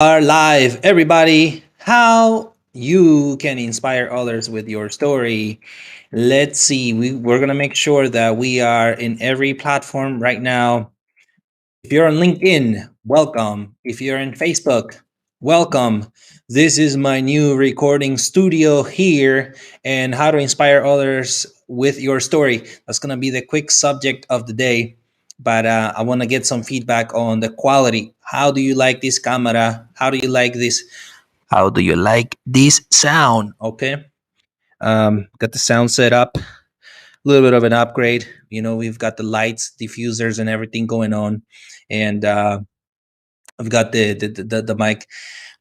Are live, everybody. How you can inspire others with your story. Let's see. We're going to make sure that we are in every platform right now. If you're on LinkedIn, welcome. If you're in Facebook, welcome. This is my new recording studio here and how to inspire others with your story. That's going to be the quick subject of the day. But I want to get some feedback on the quality. How do you like this camera? How do you like this? How do you like this sound? Okay. Got the sound set up. A little bit of an upgrade. We've got the lights, diffusers, and everything going on. And I've got the mic,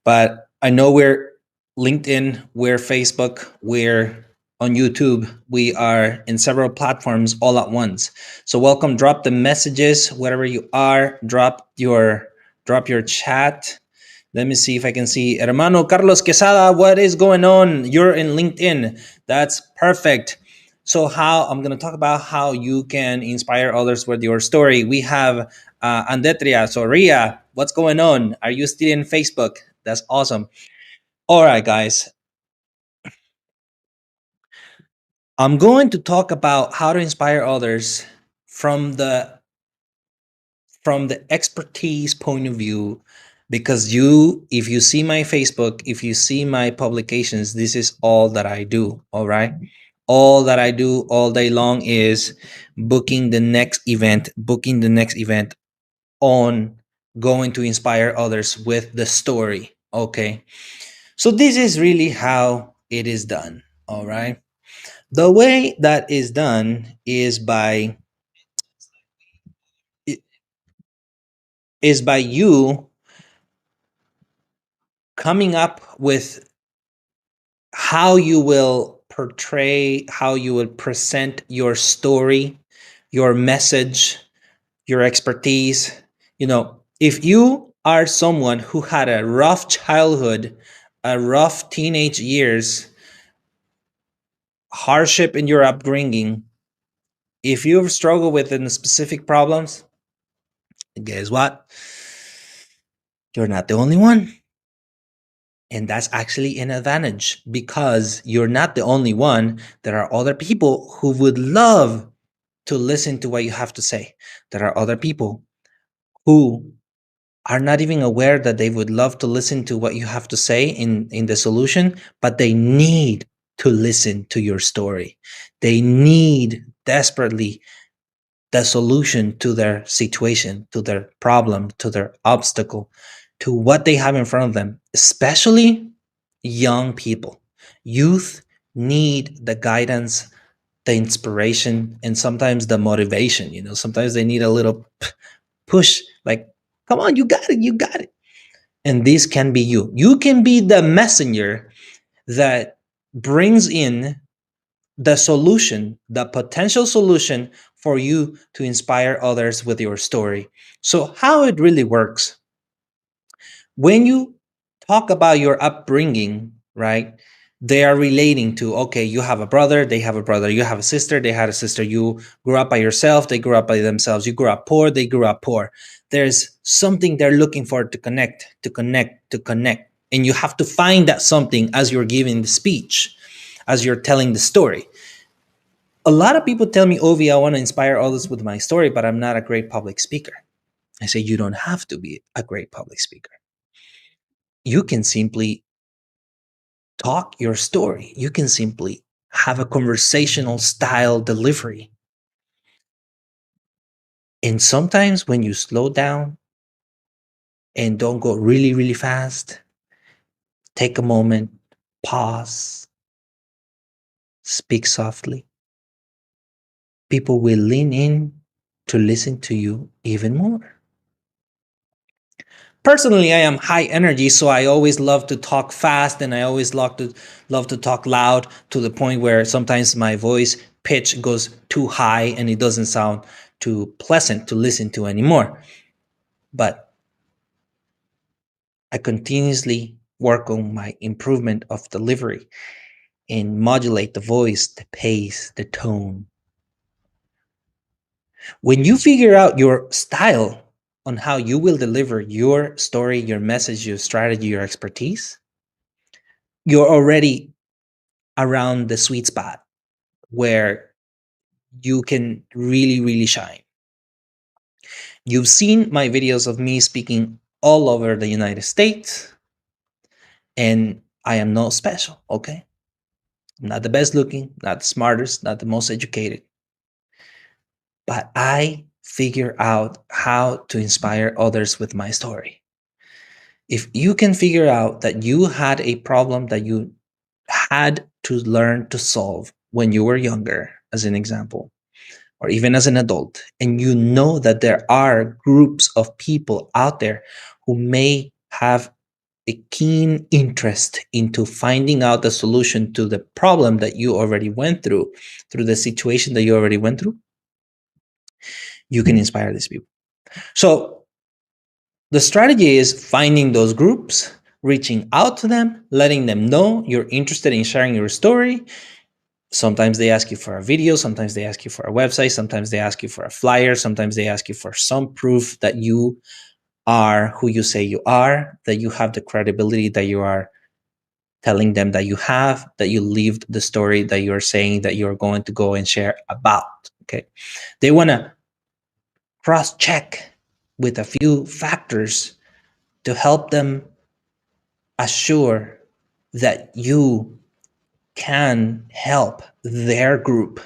but I know we're LinkedIn, we're Facebook, we're on YouTube. We are in several platforms all at once. So welcome. Drop the messages wherever you are. Drop your chat. Let me see if I can see Hermano Carlos Quesada. What is going on? You're in LinkedIn. That's perfect. So how I'm going to talk about how you can inspire others with your story. We have Andetria. So Ria, what's going on? Are you still in Facebook? That's awesome. All right, guys. I'm going to talk about how to inspire others from the from the expertise point of view, because if you see my Facebook, if you see my publications, this is all that I do. All right, all that I do all day long is booking the next event on going to inspire others with the story. Okay, so this is really how it is done. All right, the way that is done is by you coming up with how you will portray, how you will present your story, your message, your expertise. If you are someone who had a rough childhood, a rough teenage years, hardship in your upbringing, if you've struggled with any specific problems, guess what? You're not the only one. And that's actually an advantage because you're not the only one. There are other people who would love to listen to what you have to say. There are other people who are not even aware that they would love to listen to what you have to say in the solution, but they need to listen to your story. They need desperately the solution to their situation, to their problem, to their obstacle, to what they have in front of them, especially young people. Youth need the guidance, the inspiration, and sometimes the motivation. Sometimes they need a little push, like, come on, you got it, you got it. And this can be you. You can be the messenger that brings in the solution, the potential solution for you to inspire others with your story. So, how it really works when you talk about your upbringing, right? They are relating to, okay, you have a brother, they have a brother, you have a sister, they had a sister, you grew up by yourself, they grew up by themselves, you grew up poor, they grew up poor. There's something they're looking for to connect, to connect, to connect. And you have to find that something as you're giving the speech, as you're telling the story. A lot of people tell me, Ovi, I want to inspire others with my story, but I'm not a great public speaker. I say, you don't have to be a great public speaker. You can simply talk your story. You can simply have a conversational style delivery. And sometimes when you slow down and don't go really, really fast, take a moment, pause, speak softly. People will lean in to listen to you even more. Personally, I am high energy, so I always love to talk fast and I always love to talk loud, to the point where sometimes my voice pitch goes too high and it doesn't sound too pleasant to listen to anymore. But I continuously work on my improvement of delivery and modulate the voice, the pace, the tone. When you figure out your style on how you will deliver your story, your message, your strategy, your expertise, you're already around the sweet spot where you can really, really shine. You've seen my videos of me speaking all over the United States, and I am not special, okay? I'm not the best looking, not the smartest, not the most educated, but I figure out how to inspire others with my story. If you can figure out that you had a problem that you had to learn to solve when you were younger, as an example, or even as an adult, and you know that there are groups of people out there who may have a keen interest into finding out the solution to the problem that you already went through the situation that you already went through, you can inspire these people. So the strategy is finding those groups, reaching out to them, letting them know you're interested in sharing your story. Sometimes they ask you for a video, sometimes they ask you for a website, sometimes they ask you for a flyer, sometimes they ask you for some proof that you are who you say you are, that you have the credibility that you are telling them that you have, that you lived the story that you're saying that you're going to go and share about. Okay. They want to cross check with a few factors to help them assure that you can help their group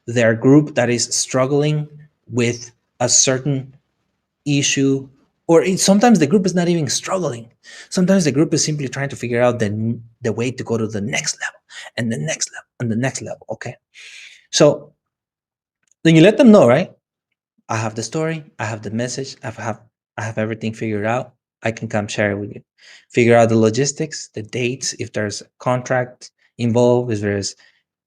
that is struggling with a certain issue, or sometimes the group is not even struggling. Sometimes the group is simply trying to figure out the way to go to the next level and the next level and the next level. Okay. So then you let them know, right? I have the story, I have the message, I have everything figured out. I can come share it with you. Figure out the logistics, the dates, if there's a contract involved, if there's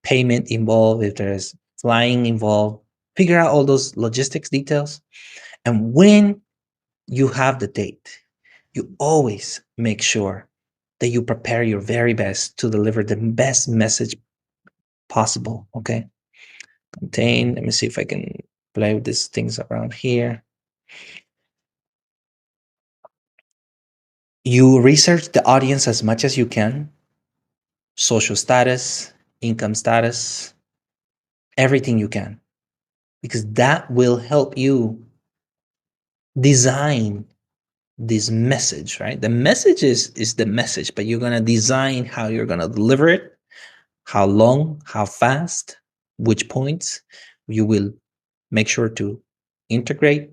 payment involved, if there's flying involved. Figure out all those logistics details. And when you have the date, you always make sure that you prepare your very best to deliver the best message possible. Okay. Contain. Let me see if I can play with these things around here. You research the audience as much as you can, social status, income status, everything you can, because that will help you design this message, right? The message is the message, but you're going to design how you're going to deliver it, how long, how fast, which points you will make sure to integrate,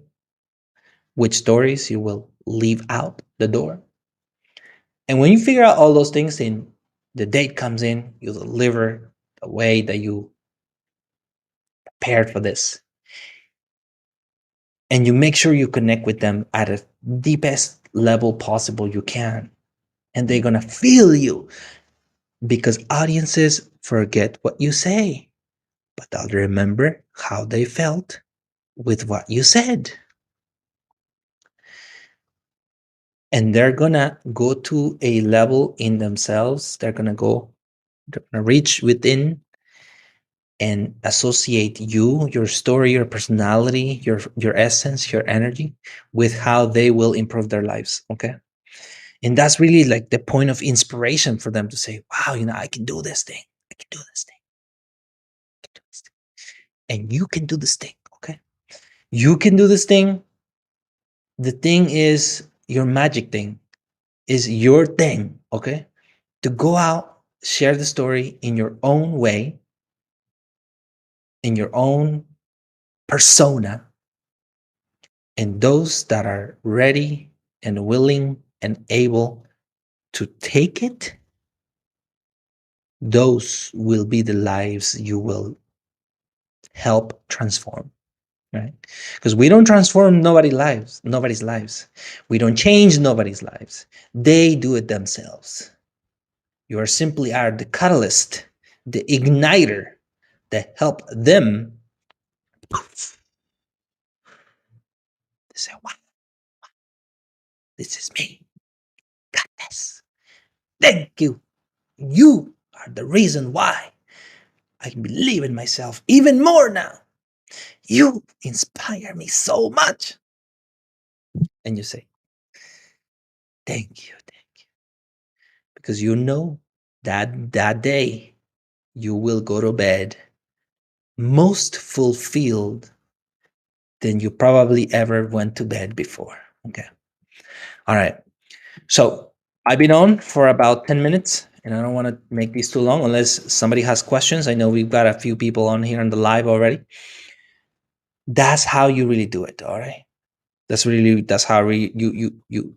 which stories you will leave out the door. And when you figure out all those things, then the date comes in, you deliver the way that you prepared for this. And you make sure you connect with them at a deepest level possible you can. And they're going to feel you, because audiences forget what you say, but they'll remember how they felt with what you said. And they're going to go to a level in themselves. They're going to reach within and associate you, your story, your personality, your essence, your energy with how they will improve their lives. Okay. And that's really like the point of inspiration for them to say, wow, I can do this thing. I can do this thing. I can do this thing. And you can do this thing. Okay. You can do this thing. The thing is your magic thing, is your thing. Okay. To go out, share the story in your own way, in your own persona. And those that are ready and willing and able to take it, those will be the lives you will help transform, right? Because we don't transform nobody's lives. We don't change nobody's lives. They do it themselves. You are simply are the catalyst, the igniter that help them. They say, wow, this is me. Got this. Thank you. You are the reason why I believe in myself even more now. You inspire me so much. and you say, thank you, because you know that that day you will go to bed most fulfilled than you probably ever went to bed before. Okay. All right. So I've been on for about 10 minutes and I don't want to make these too long unless somebody has questions. I know we've got a few people on here on the live already. That's how you really do it. All right. That's how you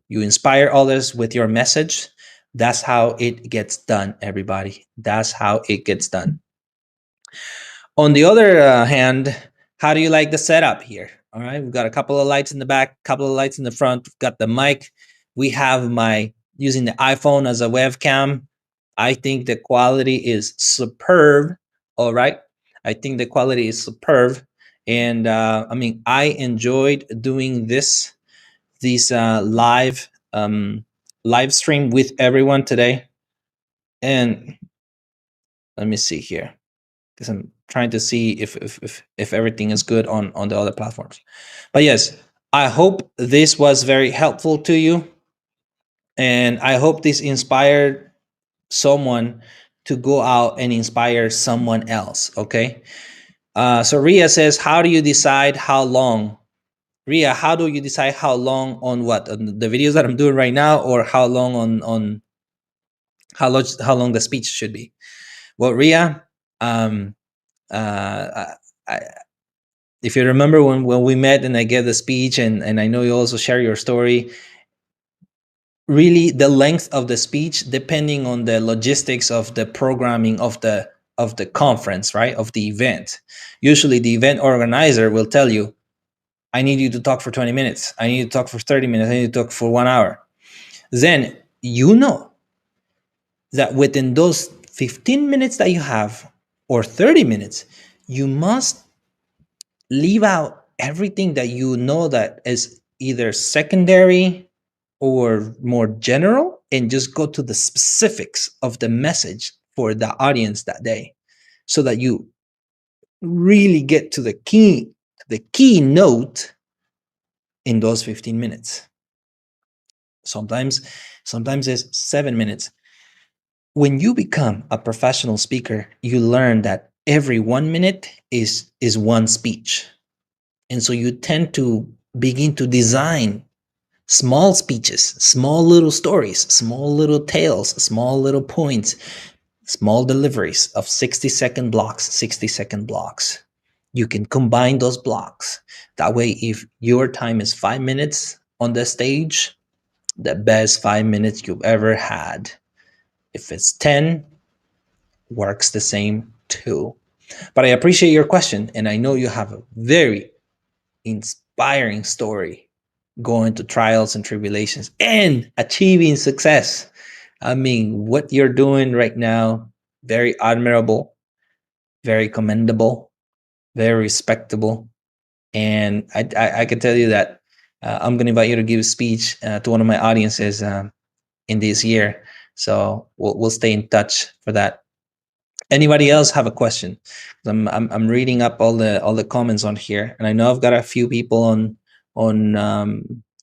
inspire others with your message. That's how it gets done, everybody. That's how it gets done. On the other hand, how do you like the setup here? All right, we've got a couple of lights in the back, couple of lights in the front. We've got the mic. We have my using the iPhone as a webcam. I think the quality is superb. All right, I think the quality is superb, and I mean, I enjoyed doing these live stream with everyone today. And let me see here because I'm trying to see if everything is good on the other platforms. But yes, I hope this was very helpful to you, and I hope this inspired someone to go out and inspire someone else. Okay. So Ria says, "How do you decide how long?" Ria, how do you decide how long on what? On the videos that I'm doing right now, or how long on how long the speech should be? Well, Ria, um, I, if you remember when we met and I gave the speech and I know you also share your story, really the length of the speech depending on the logistics of the programming of the conference, right? Of the event. Usually the event organizer will tell you, I need you to talk for 20 minutes. I need you to talk for 30 minutes. I need to talk for 1 hour. Then you know that within those 15 minutes that you have or 30 minutes, you must leave out everything that you know that is either secondary or more general and just go to the specifics of the message for the audience that day so that you really get to the key note in those 15 minutes. Sometimes it's 7 minutes. When you become a professional speaker, you learn that every 1 minute is one speech. And so you tend to begin to design small speeches, small little stories, small little tales, small little points, small deliveries of 60-second blocks, 60-second blocks. You can combine those blocks. That way, if your time is 5 minutes on the stage, the best 5 minutes you've ever had. If it's 10, works the same too. But I appreciate your question, and I know you have a very inspiring story going to trials and tribulations and achieving success. I mean, what you're doing right now, very admirable, very commendable, very respectable. And I can tell you that I'm going to invite you to give a speech to one of my audiences in this year. So we'll stay in touch for that. Anybody else have a question? I'm reading up all the comments on here, and I know I've got a few people on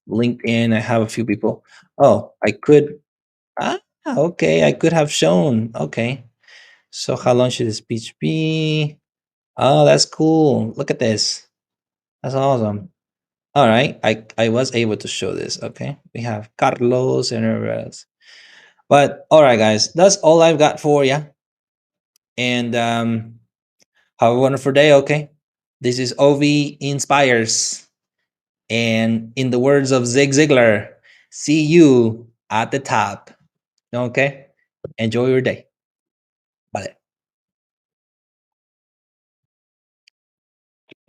LinkedIn. I have a few people. Oh, I could. Okay, I could have shown. Okay, so how long should the speech be? Oh, that's cool. Look at this. That's awesome. All right, I was able to show this. Okay, we have Carlos and everybody else. But all right, guys, that's all I've got for you. And have a wonderful day, okay? This is OVinspires. And in the words of Zig Ziglar, see you at the top. Okay? Enjoy your day. Bye.